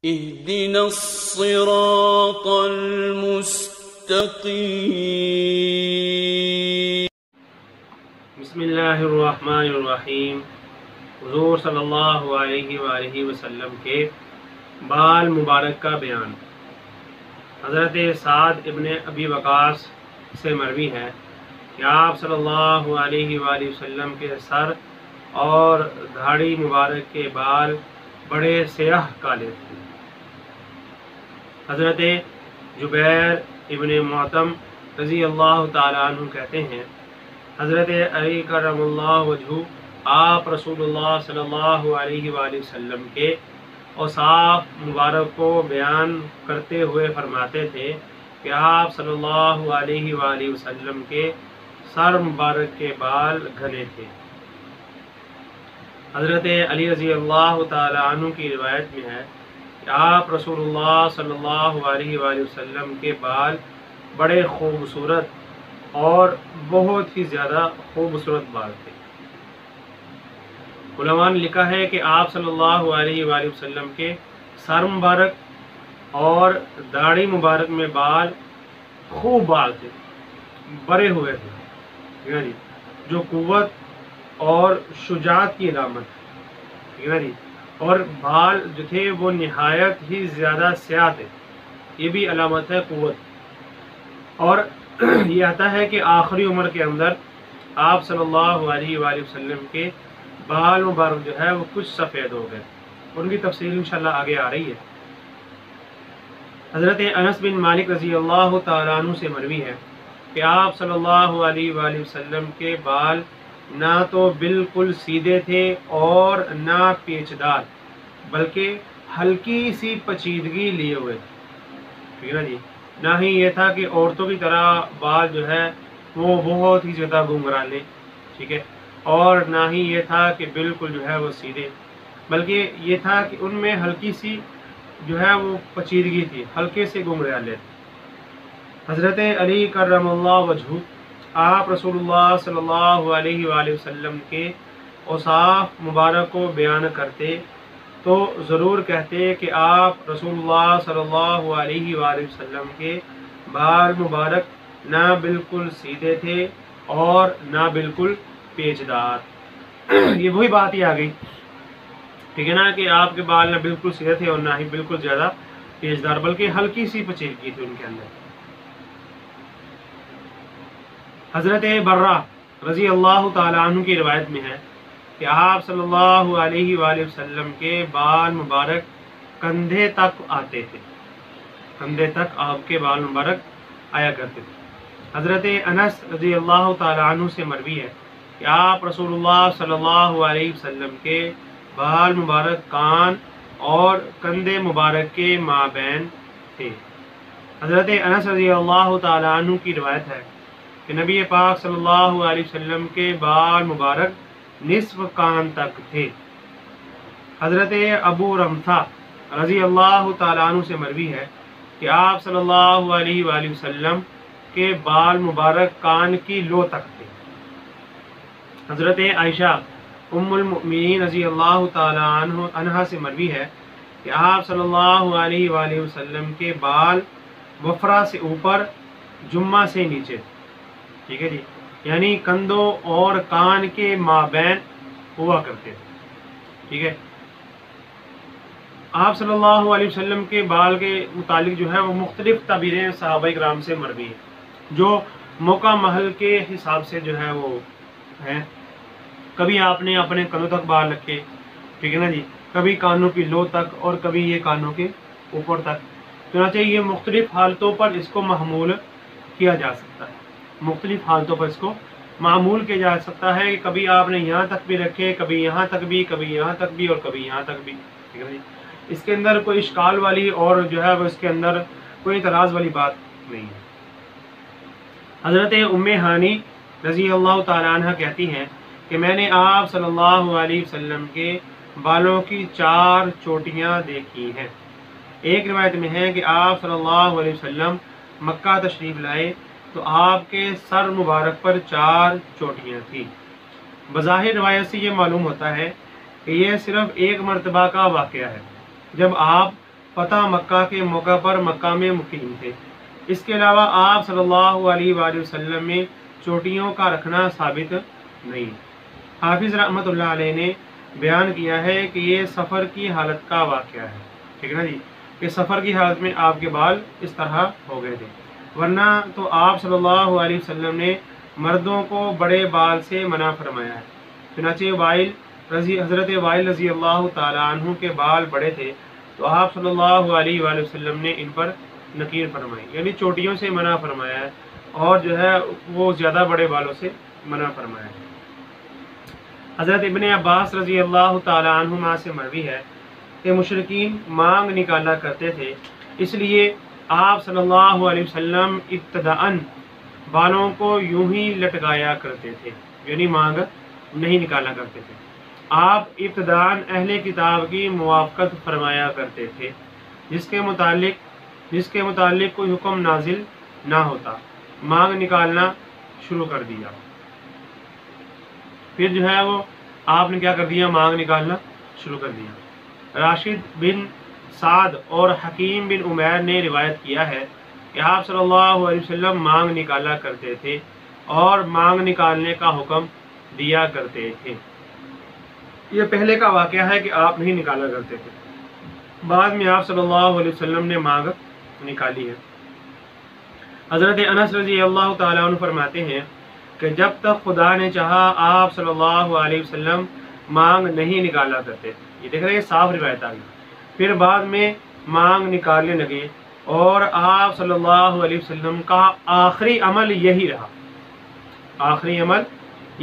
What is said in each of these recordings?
اهدنا الصراط المستقیم۔ بسم اللہ الرحمن الرحیم۔ حضور صلی اللہ علیہ وآلہ وسلم کے بال مبارک کا بیان۔ حضرت سعد ابن ابی وقاص سے مروی ہے کہ آپ صلی اللہ علیہ وآلہ وسلم کے سر اور دھاڑی مبارک کے بال بڑے سیاہ کالے تھے۔ حضرت جبیر ابن معتم رضی اللہ تعالیٰ عنہ کہتے ہیں، حضرت علی کرم اللہ وجہہ آپ رسول اللہ صلی اللہ علیہ وآلہ وسلم کے اوصاف مبارک کو بیان کرتے ہوئے فرماتے تھے کہ آپ صلی اللہ علیہ وآلہ وسلم کے سر مبارک کے بال گھنے تھے۔ حضرت علی رضی اللہ تعالیٰ عنہ کی روایت میں ہے کہ آپ رسول اللہ صلی اللہ علیہ وآلہ وسلم کے بال بڑے خوبصورت اور بہت ہی زیادہ خوبصورت بال تھے۔ علماء نے لکھا ہے کہ آپ صلی اللہ علیہ وآلہ وسلم کے سر مبارک اور داڑھی مبارک میں بال خوب بال تھے، بڑے ہوئے تھے، یعنی جو قوت اور شجاعت کی علامت ہے، اور بال جو تھے وہ نہایت ہی زیادہ سیاہ تھے، یہ بھی علامت ہے قوت۔ اور یہ آتا ہے کہ آخری عمر کے اندر آپ صلی اللہ علیہ وآلہ وسلم کے بال مبارک جو ہے وہ کچھ سفید ہو گئے، ان کی تفصیل انشاءاللہ آگے آ رہی ہے۔ حضرت انس بن مالک رضی اللہ تعالیٰ عنہ سے مروی ہے کہ آپ صلی اللہ علیہ وآلہ وسلم کے بال نہ تو بالکل سیدھے تھے اور نہ پیچدار، بلکہ ہلکی سی پیچیدگی لیے ہوئے تھے، ٹھیک ہے نا جی۔ نہ ہی یہ تھا کہ عورتوں کی طرح بال جو ہے وہ بہت ہی زیادہ گھنگھرالے، ٹھیک ہے، اور نہ ہی یہ تھا کہ بالکل جو ہے وہ سیدھے، بلکہ یہ تھا کہ ان میں ہلکی سی جو ہے وہ پیچیدگی تھی، ہلکے سے گھنگھرالے تھے۔ حضرت علی کرم اللہ وجہہ آپ رسول اللہ صلی اللہ علیہ وآلہ وسلم کے اوصاف مبارک کو بیان کرتے تو ضرور کہتے کہ آپ رسول اللہ صلی اللہ علیہ وآلہ وسلم کے بال مبارک نہ بالکل سیدھے تھے اور نہ بالکل پیچدار۔ یہ وہی بات ہی آ گئی، ٹھیک ہے نا، کہ آپ کے بال نہ بالکل سیدھے تھے اور نہ ہی بالکل زیادہ پیچدار، بلکہ ہلکی سی پیچیدگی تھی ان کے اندر۔ حضرت برہ رضی اللہ تعالیٰ عنہ کی روایت میں ہے کہ آپ صلی اللہ علیہ وآلہ وسلم کے بال مبارک کندھے تک آتے تھے، کندھے تک آپ کے بال مبارک آیا کرتے تھے۔ حضرت انس رضی اللہ تعالیٰ عنہ سے مروی ہے کہ آپ رسول اللہ صلی اللہ علیہ وسلم کے بال مبارک کان اور کندھے مبارک کے مابین تھے۔ حضرت انس رضی اللہ تعالیٰ عنہ کی روایت ہے کہ نبی پاک صلی اللہ علیہ وسلم کے بال مبارک نصف کان تک تھے۔ حضرت ابو رمثا رضی اللہ تعالیٰ عنہ سے مروی ہے کہ آپ صلی اللہ علیہ وآلہ وسلم کے بال مبارک کان کی لو تک تھے۔ حضرت عائشہ ام المؤمنین رضی اللہ تعالیٰ عنہا سے مروی ہے کہ آپ صلی اللہ علیہ وآلہ وسلم کے بال وفرہ سے اوپر جمعہ سے نیچے تھے، ٹھیک ہے جی، یعنی کندھوں اور کان کے مابین ہوا کرتے تھے، ٹھیک ہے۔ آپ صلی اللہ علیہ وسلم کے بال کے متعلق جو ہے وہ مختلف تعبیریں صحابہ کرام سے مروی ہیں، جو موقع محل کے حساب سے جو ہے وہ ہیں۔ کبھی آپ نے اپنے کانوں تک بال رکھے، ٹھیک ہے نا جی، کبھی کانوں کی لو تک اور کبھی یہ کانوں کے اوپر تک، چنانچہ یہ مختلف حالتوں پر اس کو محمول کیا جا سکتا ہے، مختلف حالتوں پر اس کو معمول کیا جا سکتا ہے کہ کبھی آپ نے یہاں تک بھی رکھے، کبھی یہاں تک بھی، کبھی یہاں تک بھی اور کبھی یہاں تک بھی، ٹھیک ہے جی۔ اس کے اندر کوئی اشکال والی اور جو ہے وہ اس کے اندر کوئی اعتراض والی بات نہیں ہے۔ حضرت ام ہانی رضی اللہ تعالیٰ عنہ کہتی ہیں کہ میں نے آپ صلی اللہ علیہ وسلم کے بالوں کی 4 چوٹیاں دیکھی ہیں۔ ایک روایت میں ہے کہ آپ صلی اللہ علیہ وسلم مکہ تشریف لائے تو آپ کے سر مبارک پر 4 چوٹیاں تھیں۔ بظاہر روایت سے یہ معلوم ہوتا ہے کہ یہ صرف ایک مرتبہ کا واقعہ ہے، جب آپ فتح مکہ کے موقع پر مکہ میں مقیم تھے۔ اس کے علاوہ آپ صلی اللہ علیہ وآلہ وسلم میں چوٹیوں کا رکھنا ثابت نہیں۔ حافظ رحمۃ اللہ علیہ نے بیان کیا ہے کہ یہ سفر کی حالت کا واقعہ ہے، ٹھیک ہے نا جی، کہ سفر کی حالت میں آپ کے بال اس طرح ہو گئے تھے، ورنہ تو آپ صلی اللہ علیہ وسلم نے مردوں کو بڑے بال سے منع فرمایا ہے۔ چنانچہ حضرت وائل رضی اللہ تعالیٰ عنہ کے بال بڑے تھے تو آپ صلی اللہ علیہ وآلہ وسلم نے ان پر نکیر فرمائی، یعنی چوٹیوں سے منع فرمایا ہے، اور جو ہے وہ زیادہ بڑے بالوں سے منع فرمایا ہے۔ حضرت ابن عباس رضی اللہ تعالیٰ عنہما سے مروی ہے کہ مشرکین مانگ نکالا کرتے تھے، اس لیے آپ صلی اللہ علیہ وسلم ابتداءً بالوں کو یوں ہی لٹکایا کرتے تھے، یعنی مانگ نہیں نکالا کرتے تھے۔ آپ ابتداءً اہل کتاب کی موافقت فرمایا کرتے تھے، جس کے متعلق کوئی حکم نازل نہ ہوتا، مانگ نکالنا شروع کر دیا، پھر جو ہے وہ آپ نے کیا کر دیا، مانگ نکالنا شروع کر دیا۔ راشد بن سعد اور حکیم بن عمیر نے روایت کیا ہے کہ آپ صلی اللہ علیہ وسلم مانگ نکالا کرتے تھے اور مانگ نکالنے کا حکم دیا کرتے تھے۔ یہ پہلے کا واقعہ ہے کہ آپ نہیں نکالا کرتے تھے، بعد میں آپ صلی اللہ علیہ وسلم نے مانگ نکالی ہے۔ حضرت انس رضی اللہ تعالیٰ عنہ فرماتے ہیں کہ جب تک خدا نے چاہا آپ صلی اللہ علیہ وسلم مانگ نہیں نکالا کرتے تھے۔ یہ دیکھ رہے ہیں، صاف روایت آ گئی، پھر بعد میں مانگ نکالنے لگے، اور آپ صلی اللہ علیہ وسلم کا آخری عمل یہی رہا، آخری عمل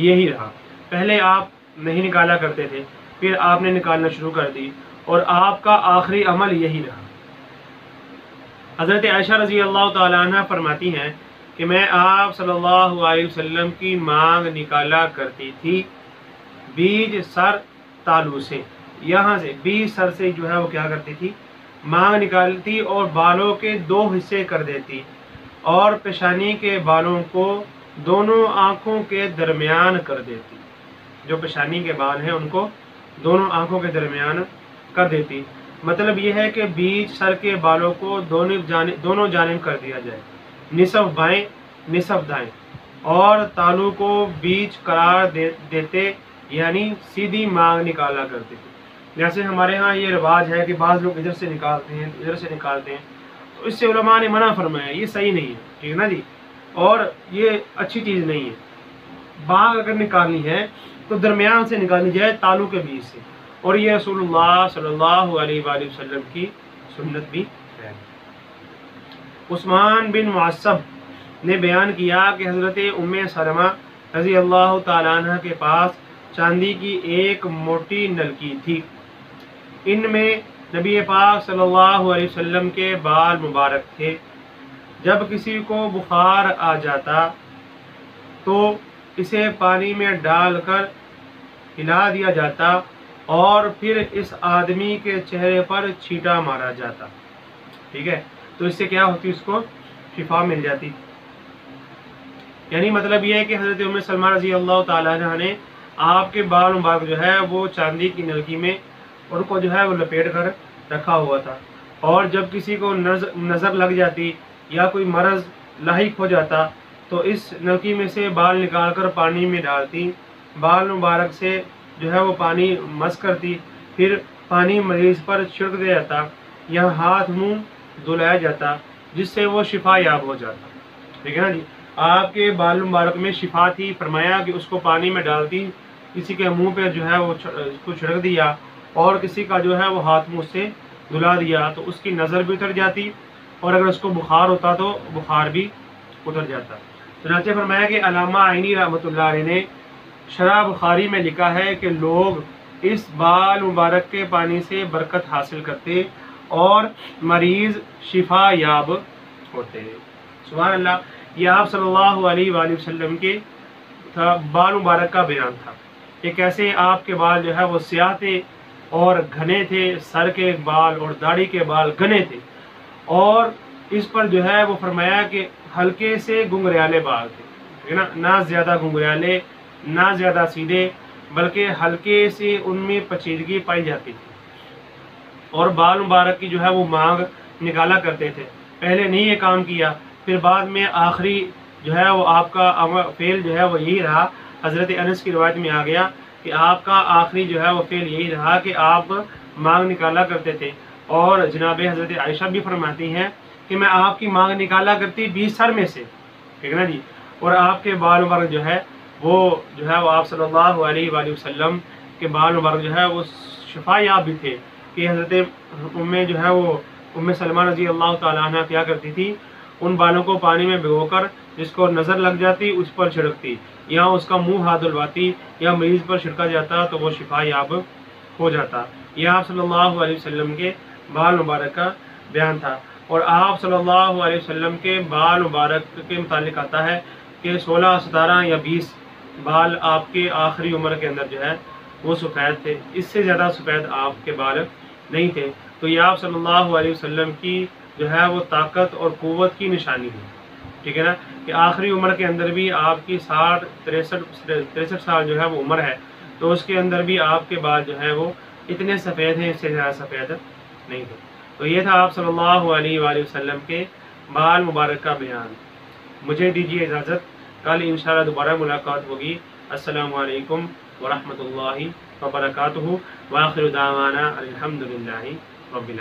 یہی رہا۔ پہلے آپ نہیں نکالا کرتے تھے، پھر آپ نے نکالنا شروع کر دی، اور آپ کا آخری عمل یہی رہا۔ حضرت عائشہ رضی اللہ تعالیٰ عنہ فرماتی ہیں کہ میں آپ صلی اللہ علیہ وسلم کی مانگ نکالا کرتی تھی بیج سر تالو سے، یہاں سے بیج سر سے جو ہے وہ کیا کرتی تھی، مانگ نکالتی، اور بالوں کے دو حصے کر دیتی، اور پیشانی کے بالوں کو دونوں آنکھوں کے درمیان کر دیتی، جو پیشانی کے بال ہیں ان کو دونوں آنکھوں کے درمیان کر دیتی۔ مطلب یہ ہے کہ بیچ سر کے بالوں کو دونوں جانب کر دیا جائے، نصف بائیں نصف دائیں، اور تالو کو بیچ قرار دیتے، یعنی سیدھی مانگ نکالا کرتے تھے۔ جیسے ہمارے ہاں یہ رواج ہے کہ بعض لوگ ادھر سے نکالتے ہیں ادھر سے نکالتے ہیں، تو اس سے علماء نے منع فرمایا، یہ صحیح نہیں ہے، ٹھیک ہے نا جی، اور یہ اچھی چیز نہیں ہے۔ مانگ اگر نکالنی ہے تو درمیان سے نکالنی جائے، تالو کے بیچ سے، اور یہ رسول اللہ صلی اللہ علیہ وآلہ وسلم کی سنت بھی ہے۔ عثمان بن معصب نے بیان کیا کہ حضرت ام سلمہ رضی اللہ تعالیٰ عنہ کے پاس چاندی کی ایک موٹی نلکی تھی، ان میں نبی پاک صلی اللہ علیہ وسلم کے بال مبارک تھے۔ جب کسی کو بخار آ جاتا تو اسے پانی میں ڈال کر ہلا دیا جاتا، اور پھر اس آدمی کے چہرے پر چھینٹا مارا جاتا، ٹھیک ہے، تو اس سے کیا ہوتی، اس کو شفا مل جاتی۔ یعنی مطلب یہ ہے کہ حضرت ام سلمہ رضی اللہ تعالیٰ عنہ نے آپ کے بال مبارک جو ہے وہ چاندی کی نلکی میں ان کو جو ہے وہ لپیٹ کر رکھا ہوا تھا، اور جب کسی کو نظر لگ جاتی یا کوئی مرض لاحق ہو جاتا تو اس نلکی میں سے بال نکال کر پانی میں ڈالتی، بال مبارک سے جو ہے وہ پانی مس کرتی، پھر پانی مریض پر چھڑک دیا جاتا یا ہاتھ منہ دھلایا جاتا، جس سے وہ شفا یاب ہو جاتا، ٹھیک ہے نا جی۔ آپ کے بال مبارک میں شفا تھی، فرمایا کہ اس کو پانی میں ڈالتی، کسی کے منہ پہ جو ہے وہ اس کو چھڑک دیا، اور کسی کا جو ہے وہ ہاتھ منہ سے دھلا دیا تو اس کی نظر بھی اتر جاتی، اور اگر اس کو بخار ہوتا تو بخار بھی اتر جاتا۔ چنانچہ فرمایا کہ علامہ عینی رحمۃ اللہ علیہ نے شرح بخاری میں لکھا ہے کہ لوگ اس بال مبارک کے پانی سے برکت حاصل کرتے اور مریض شفا یاب ہوتے۔ سبحان اللہ، یہ آپ صلی اللہ علیہ وآلہ وسلم کے بال مبارک کا بیان تھا کہ کیسے آپ کے بال جو ہے وہ سیاہ تھے اور گھنے تھے، سر کے بال اور داڑھی کے بال گھنے تھے، اور اس پر جو ہے وہ فرمایا کہ ہلکے سے گنگریالے بال تھے، ٹھیک ہے نا، نہ زیادہ گنگریالے نہ زیادہ سیدھے، بلکہ ہلکے سے ان میں پیچیدگی پائی جاتی تھی، اور بال مبارک کی جو ہے وہ مانگ نکالا کرتے تھے. پہلے نہیں یہ کام کیا، پھر بعد میں آخری جو ہے وہ آپ کا فعل جو ہے وہ یہی رہا. حضرت انس کی روایت میں آ گیا کہ آپ کا آخری جو ہے وہ فعل یہی رہا کہ آپ مانگ نکالا کرتے تھے. اور جناب حضرت عائشہ بھی فرماتی ہیں کہ میں آپ کی مانگ نکالا کرتی 20 سر میں سے، ٹھیک ہے نا جی. اور آپ کے بال مبارک جو ہے وہ آپ صلی اللہ علیہ وآلہ وسلم کے بال مبارک جو ہے وہ شفا یاب بھی تھے. کہ حضرت جو ہے وہ ام سلمہ رضی اللہ تعالیٰ عنہ کیا کرتی تھی، ان بالوں کو پانی میں بھگو کر جس کو نظر لگ جاتی اس پر چھڑکتی، یا اس کا منہ ہاتھ دھلواتی یا مریض پر چھڑکا جاتا تو وہ شفا یاب ہو جاتا. یہ آپ صلی اللہ علیہ وسلم کے بال مبارک کا بیان تھا. اور آپ صلی اللہ علیہ وسلم کے بال مبارک کے متعلق آتا ہے کہ 16 17 یا 20 بال آپ کے آخری عمر کے اندر جو ہے وہ سفید تھے. اس سے زیادہ سفید آپ کے بال نہیں تھے. تو یہ آپ صلی اللہ علیہ وسلم کی جو ہے وہ طاقت اور قوت کی نشانی ہے، ٹھیک ہے نا. کہ آخری عمر کے اندر بھی آپ کی 63 سال جو ہے وہ عمر ہے، تو اس کے اندر بھی آپ کے بال جو ہے وہ اتنے سفید ہیں، اس سے زیادہ سفید نہیں تھے. تو یہ تھا آپ صلی اللہ علیہ وآلہ وسلم کے بال مبارک کا بیان. مجھے دیجیے اجازت، کل انشاءاللہ دوبارہ ملاقات ہوگی. السلام علیکم ورحمۃ اللہ وبرکاتہ. وآخر دعوانا الحمدللہ رب العالمین.